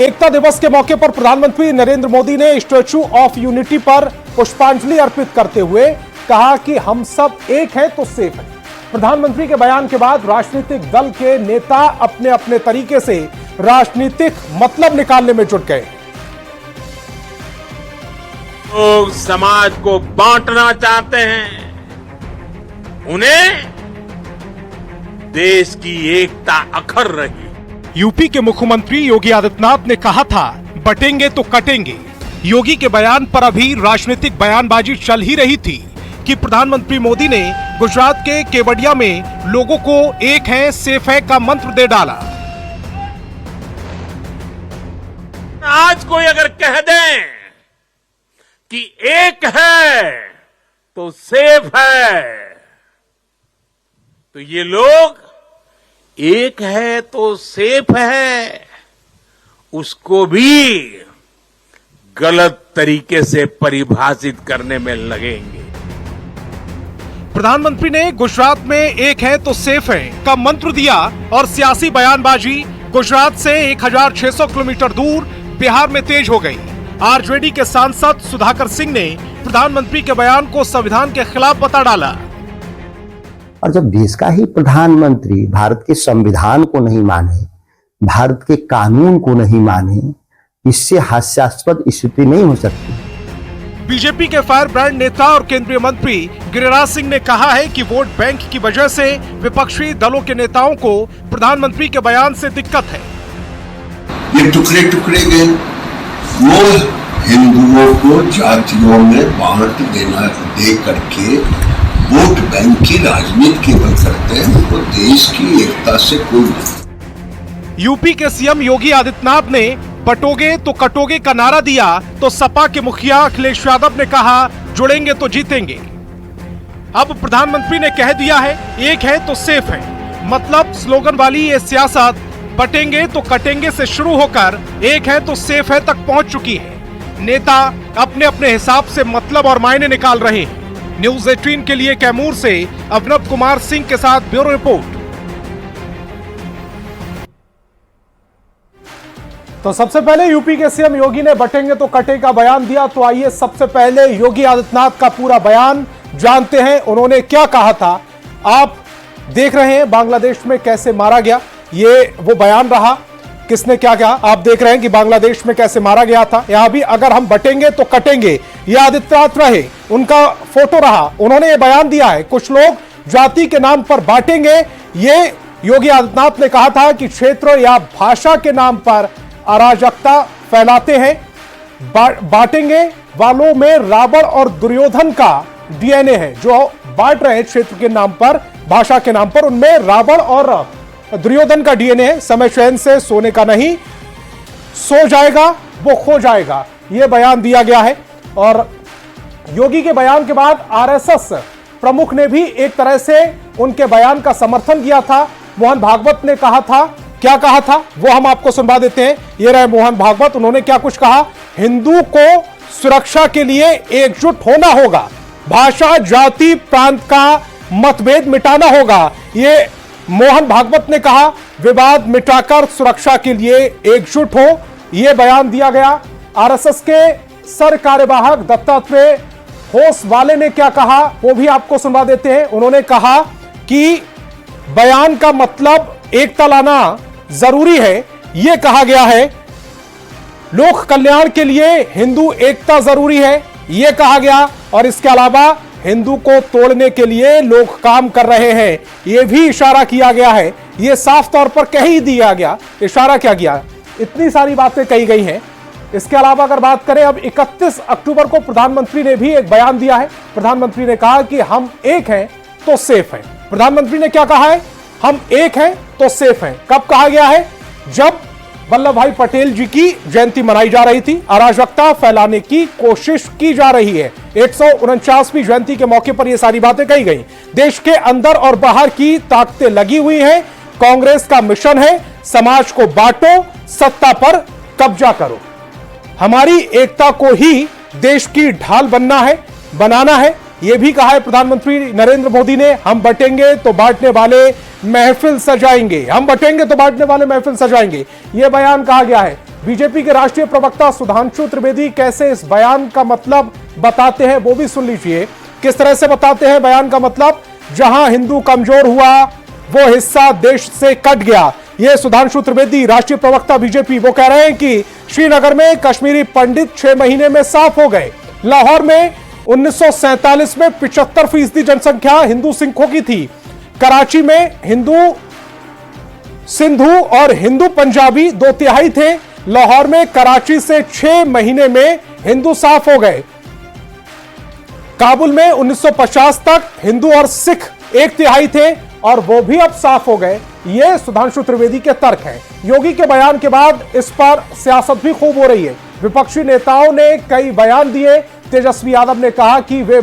एकता दिवस के मौके पर प्रधानमंत्री नरेंद्र मोदी ने स्टैच्यू ऑफ यूनिटी पर पुष्पांजलि अर्पित करते हुए कहा कि हम सब एक हैं तो सेफ हैं। प्रधानमंत्री के बयान के बाद राजनीतिक दल के नेता अपने अपने तरीके से राजनीतिक मतलब निकालने में जुट गए। लोग समाज को बांटना चाहते हैं, उन्हें देश की एकता अखर रही। यूपी के मुख्यमंत्री योगी आदित्यनाथ ने कहा था बटेंगे तो कटेंगे। योगी के बयान पर अभी राजनीतिक बयानबाजी चल ही रही थी कि प्रधानमंत्री मोदी ने गुजरात के केवड़िया में लोगों को एक है सेफ है का मंत्र दे डाला। आज कोई अगर कह दें कि एक है तो सेफ है, तो ये लोग एक है तो सेफ है उसको भी गलत तरीके से परिभाषित करने में लगेंगे। प्रधानमंत्री ने गुजरात में एक है तो सेफ है का मंत्र दिया और सियासी बयानबाजी गुजरात से 1600 किलोमीटर दूर बिहार में तेज हो गई। आरजेडी के सांसद सुधाकर सिंह ने प्रधानमंत्री के बयान को संविधान के खिलाफ बता डाला। और जब देश का ही प्रधानमंत्री भारत के संविधान को नहीं माने, भारत के कानून को नहीं माने, इससे हास्यास्पद स्थिति नहीं हो सकती। बीजेपी के फायर ब्रांड नेता और केंद्रीय मंत्री गिरिराज सिंह ने कहा है कि वोट बैंक की वजह से विपक्षी दलों के नेताओं को प्रधानमंत्री के बयान से दिक्कत है। ये टुकड़े टुकड़े गए, वो हिंदुओं को जातियों में बांट देना दे करके वोट बैंक की राजनीति केवल करते हैं, वो देश की एकता से कोई नहीं। यूपी के सीएम योगी आदित्यनाथ ने बटोगे तो कटोगे का नारा दिया तो सपा के मुखिया अखिलेश यादव ने कहा जुड़ेंगे तो जीतेंगे। अब प्रधानमंत्री ने कह दिया है एक है तो सेफ है, मतलब स्लोगन वाली ये सियासत बटेंगे तो कटेंगे से शुरू होकर एक है तो सेफ है तक पहुंच चुकी है। नेता अपने अपने हिसाब से मतलब और मायने निकाल रहे हैं। न्यूज 18 के लिए कैमूर से अवनव कुमार सिंह के साथ ब्यूरो रिपोर्ट। तो सबसे पहले यूपी के सीएम योगी ने बटेंगे तो कटे का बयान दिया, तो आइए सबसे पहले योगी आदित्यनाथ का पूरा बयान जानते हैं उन्होंने क्या कहा था। आप देख रहे हैं बांग्लादेश में कैसे मारा गया, ये वो बयान रहा। किसने क्या कहा आप देख रहे हैं कि बांग्लादेश में कैसे मारा गया था। यहां भी अगर हम बटेंगे तो कटेंगे, ये आदित्यनाथ रहे, उनका फोटो रहा, उन्होंने ये बयान दिया है। कुछ लोग जाति के नाम पर बांटेंगे, ये योगी आदित्यनाथ ने कहा था कि क्षेत्र या भाषा के नाम पर अराजकता फैलाते हैं। बांटेंगे वालों में रावण और दुर्योधन का डीएनए है, जो बांट रहे हैं क्षेत्र के नाम पर, भाषा के नाम पर, उनमें रावण और दुर्योधन का डीएनए है। समय चैन से सोने का नहीं, सो जाएगा वो खो जाएगा, यह बयान दिया गया है। और योगी के बयान के बाद आरएसएस प्रमुख ने भी एक तरह से उनके बयान का समर्थन किया था। मोहन भागवत ने कहा था, क्या कहा था वो हम आपको सुनवा देते हैं। ये रहे मोहन भागवत, उन्होंने क्या कुछ कहा। हिंदू को सुरक्षा के लिए एकजुट होना होगा, भाषा जाति प्रांत का मतभेद मिटाना होगा, ये मोहन भागवत ने कहा। विवाद मिटाकर सुरक्षा के लिए एकजुट हो, यह बयान दिया गया। आरएसएस के सर कार्यवाहक दत्तात्रेय होसवाले ने क्या कहा वो भी आपको सुनवा देते हैं। उन्होंने कहा कि बयान का मतलब एकता लाना जरूरी है, यह कहा गया है। लोक कल्याण के लिए हिंदू एकता जरूरी है, यह कहा गया। और इसके अलावा हिंदू को तोड़ने के लिए लोग काम कर रहे हैं, यह भी इशारा किया गया है। यह साफ तौर पर कह ही दिया गया, इशारा क्या गया, इतनी सारी बातें कही गई हैं। इसके अलावा अगर बात करें, अब 31 अक्टूबर को प्रधानमंत्री ने भी एक बयान दिया है। प्रधानमंत्री ने कहा कि हम एक हैं तो सेफ हैं। प्रधानमंत्री ने क्या कहा है, हम एक हैं तो सेफ हैं। कब कहा गया है, जब वल्लभ भाई पटेल जी की जयंती मनाई जा रही थी, अराजकता फैलाने की कोशिश की जा रही है। 149वीं जयंती के मौके पर यह सारी बातें कही गई। देश के अंदर और बाहर की ताकतें लगी हुई हैं। कांग्रेस का मिशन है समाज को बांटो, सत्ता पर कब्जा करो। हमारी एकता को ही देश की ढाल बनाना है। यह भी कहा है प्रधानमंत्री नरेंद्र मोदी ने, हम बटेंगे तो बांटने वाले महफिल सजाएंगे, हम बटेंगे तो बांटने वाले महफिल सजाएंगे, यह बयान कहा गया है। बीजेपी के राष्ट्रीय प्रवक्ता सुधांशु त्रिवेदी कैसे इस बयान का मतलब बताते हैं वो भी सुन लीजिए। किस तरह से बताते हैं बयान का मतलब। जहां हिंदू कमजोर हुआ वो हिस्सा देश से कट गया। ये सुधांशु त्रिवेदी राष्ट्रीय प्रवक्ता बीजेपी वो कह रहे हैं कि श्रीनगर में कश्मीरी पंडित 6 महीने में साफ हो गए। लाहौर में 1947 में 75% जनसंख्या हिंदू सिखों की थी। कराची में हिंदू सिंधु और हिंदू पंजाबी 2/3 थे। लाहौर में कराची से 6 महीने में हिंदू साफ हो गए। काबुल में 1950 तक हिंदू और सिख 1/3 थे और वो भी अब साफ हो गए। ये सुधांशु त्रिवेदी के तर्क हैं। योगी के बयान के बाद इस पर सियासत भी खूब हो रही है। विपक्षी नेताओं ने कई बयान दिए। तेजस्वी यादव ने कहा कि वे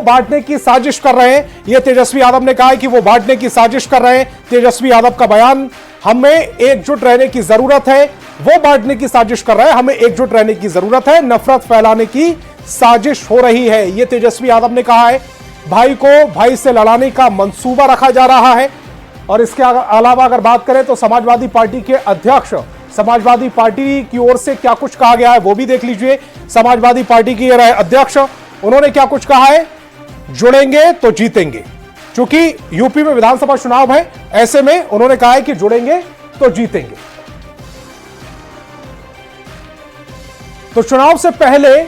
बांटने की साजिश कर रहे हैं। ये तेजस्वी यादव ने कहा कि वो बांटने की साजिश कर रहे हैं। तेजस्वी यादव का बयान, हमें एकजुट रहने की जरूरत है। वो बांटने की साजिश कर रहे हैं, हमें एकजुट रहने की जरूरत है। नफरत फैलाने की साजिश हो रही है, ये तेजस्वी यादव ने कहा है। भाई को भाई से लड़ाने का मंसूबा रखा जा रहा है। और इसके अलावा अगर बात करें तो समाजवादी पार्टी के अध्यक्ष, समाजवादी पार्टी की ओर से क्या कुछ कहा गया है वो भी देख लीजिए। समाजवादी पार्टी के अध्यक्ष, उन्होंने क्या कुछ कहा है। जुड़ेंगे तो जीतेंगे। क्योंकि यूपी में विधानसभा चुनाव है, ऐसे में उन्होंने कहा है कि जुड़ेंगे तो जीतेंगे। तो चुनाव से पहले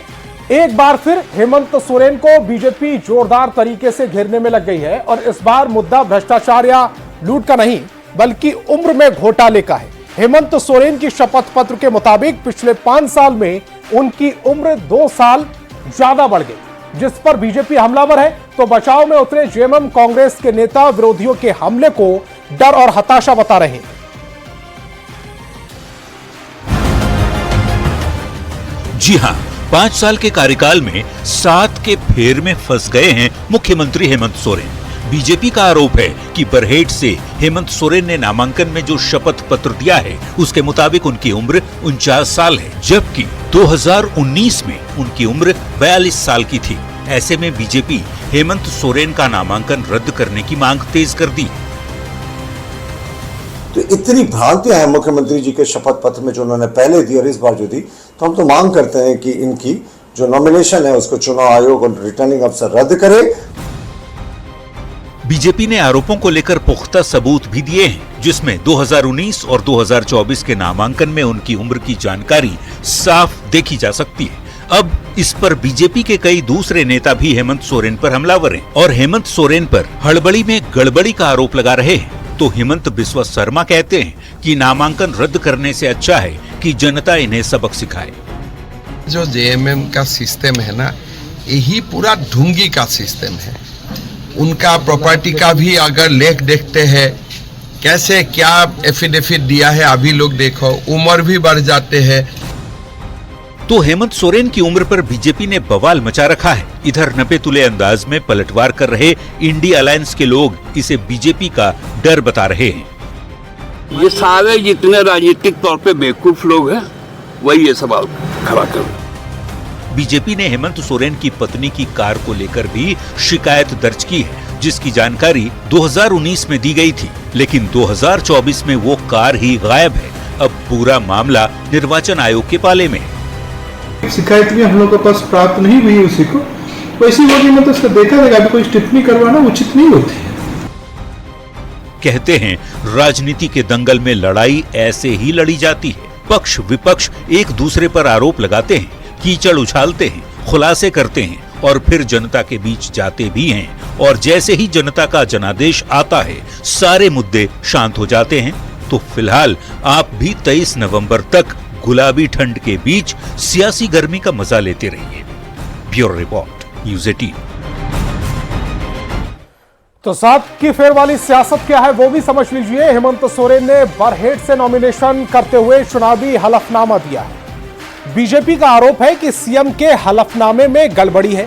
एक बार फिर हेमंत सोरेन को बीजेपी जोरदार तरीके से घेरने में लग गई है। और इस बार मुद्दा भ्रष्टाचार या लूट का नहीं बल्कि उम्र में घोटाले का है। हेमंत सोरेन की शपथ पत्र के मुताबिक पिछले 5 साल में उनकी उम्र 2 साल ज्यादा बढ़ गई, जिस पर बीजेपी हमलावर है। तो बचाव में उतरे जेएमएम कांग्रेस के नेता विरोधियों के हमले को डर और हताशा बता रहे हैं। जी हां, 5 साल के कार्यकाल में 7 के फेर में फंस गए हैं मुख्यमंत्री हेमंत सोरेन। बीजेपी का आरोप है कि बरहेट से हेमंत सोरेन ने नामांकन में जो शपथ पत्र दिया है उसके मुताबिक उनकी उम्र 49 साल है, जबकि 2019 में उनकी उम्र 42 साल की थी। ऐसे में बीजेपी हेमंत सोरेन का नामांकन रद्द करने की मांग तेज कर दी। तो इतनी भ्रांतियां हैं मुख्यमंत्री जी के शपथ पत्र में जो उन्होंने पहले दी और इस बार जो दी, तो हम तो मांग करते हैं कि इनकी जो नॉमिनेशन है उसको चुनाव आयोग और रिटर्निंग अफसर रद्द करे। बीजेपी ने आरोपों को लेकर पुख्ता सबूत भी दिए हैं, जिसमें 2019 और 2024 के नामांकन में उनकी उम्र की जानकारी साफ देखी जा सकती है। अब इस पर बीजेपी के कई दूसरे नेता भी हेमंत सोरेन पर हमलावर हैं और हेमंत सोरेन पर हड़बड़ी में गड़बड़ी का आरोप लगा रहे हैं। तो हेमंत बिस्वा शर्मा कहते हैं कि नामांकन रद्द करने से अच्छा है कि जनता इन्हें सबक सिखाए। जो जेएमएम का सिस्टम है ना, यही पूरा ढोंगी का सिस्टम है। उनका प्रॉपर्टी का भी अगर लेख देखते हैं, कैसे क्या एफिडेविट दिया है, अभी लोग देखो, उम्र भी बढ़ जाते हैं। तो हेमंत सोरेन की उम्र पर बीजेपी ने बवाल मचा रखा है। इधर नपे तुले अंदाज में पलटवार कर रहे इंडिया अलायंस के लोग इसे बीजेपी का डर बता रहे हैं। ये सारे जितने राजनीतिक तौर पे बेवकूफ लोग हैं वही ये सवाल खड़ा कर। बीजेपी ने हेमंत सोरेन की पत्नी की कार को लेकर भी शिकायत दर्ज की है, जिसकी जानकारी 2019 में दी गई थी, लेकिन 2024 में वो कार ही गायब है। अब पूरा मामला निर्वाचन आयोग के पाले में है। शिकायत भी हम लोग के पास प्राप्त नहीं हुई उसी को, वैसी होगी में तो उसको देखा जाएगा। अभी कोई टिप्पणी करवाना उचित नहीं होती है। कहते हैं राजनीति के दंगल में लड़ाई ऐसे ही लड़ी जाती है। पक्ष विपक्ष एक दूसरे पर आरोप लगाते हैं, कीचड़ उछालते हैं, खुलासे करते हैं और फिर जनता के बीच जाते भी हैं। और जैसे ही जनता का जनादेश आता है, सारे मुद्दे शांत हो जाते हैं। तो फिलहाल आप भी 23 नवंबर तक गुलाबी ठंड के बीच सियासी गर्मी का मजा लेते रहिए। Bureau report, news 18। तो 7 की फेर वाली सियासत क्या है वो भी समझ लीजिए। हेमंत सोरेन ने बरहेट से नॉमिनेशन करते हुए चुनावी हलफनामा दिया है। बीजेपी का आरोप है कि सीएम के हलफनामे में गड़बड़ी है।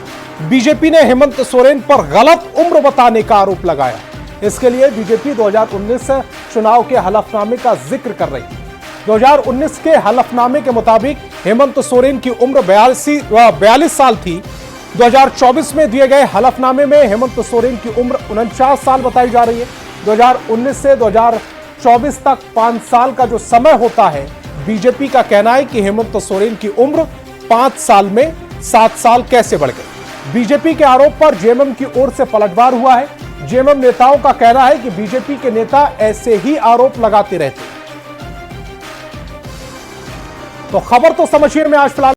बीजेपी ने हेमंत सोरेन पर गलत उम्र बताने का आरोप लगाया। इसके लिए बीजेपी 2019 चुनाव के हलफनामे का जिक्र कर रही है। 2019 के हलफनामे के मुताबिक हेमंत सोरेन की उम्र 42 साल थी। 2024 में दिए गए हलफनामे में हेमंत सोरेन की उम्र 49 साल बताई जा रही है। 2019 से 2024 तक 5 साल का जो समय होता है, बीजेपी का कहना है कि हेमंत सोरेन की उम्र 5 साल में 7 साल कैसे बढ़ गई। बीजेपी के आरोप पर जेएमएम की ओर से पलटवार हुआ है। जेएमएम नेताओं का कहना है कि बीजेपी के नेता ऐसे ही आरोप लगाते रहते। तो खबर तो समझिए में आज फिलहाल